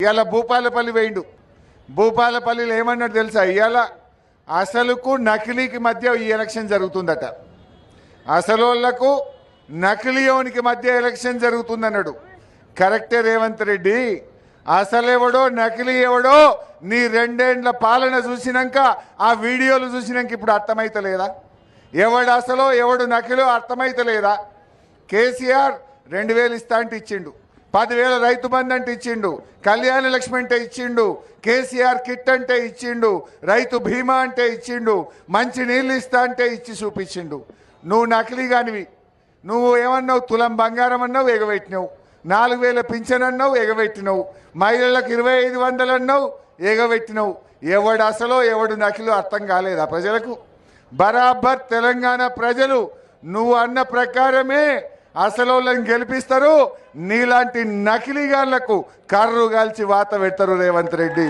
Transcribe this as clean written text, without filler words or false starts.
ఇవాళ భూపాలపల్లి వేయిండు. భూపాలపల్లిలో ఏమన్నాడు తెలుసా? ఇవాళ అసలుకు నకిలీకి మధ్య ఈ ఎలక్షన్ జరుగుతుందట. అసలోళ్లకు నకిలీయోనికి మధ్య ఎలక్షన్ జరుగుతుందన్నాడు. కరెక్టే రేవంత్ రెడ్డి. అసలెవడో నకిలీ ఎవడో నీ 2 ఏళ్ల పాలన చూసినాక ఆ వీడియోలు చూసినాక ఇప్పుడు అర్థమైతలేదా? ఎవడు అసలో ఎవడు నకిలో అర్థమైతలేదా? కేసీఆర్ 2000 ఇస్తా అంటే ఇచ్చిండు, 10,000 రైతు బంధు అంటే ఇచ్చిండు, కళ్యాణ లక్ష్మి అంటే ఇచ్చిండు, కేసీఆర్ కిట్ అంటే ఇచ్చిండు, రైతు బీమా అంటే ఇచ్చిండు, మంచి నీళ్ళు ఇస్తా అంటే ఇచ్చి చూపించిండు. నువ్వు నకిలీగానివి. నువ్వు ఏమన్నావు? తులం బంగారం అన్నావు, ఎగబెట్టినావు. 4,000 పింఛన్ అన్నావు, ఎగబెట్టినావు. మహిళలకు 2,500 అన్నావు, ఎగబెట్టినావు. ఎవడు అసలో ఎవడు నకిలో అర్థం కాలేదా ప్రజలకు? బరాబర్ తెలంగాణ ప్రజలు నువ్వు అన్న ప్రకారమే అసలోళ్ళని గెలిపిస్తారు. నీలాంటి నకిలీగాళ్లకు కర్రు కాల్చి వాత పెడతారు రేవంత్ రెడ్డి.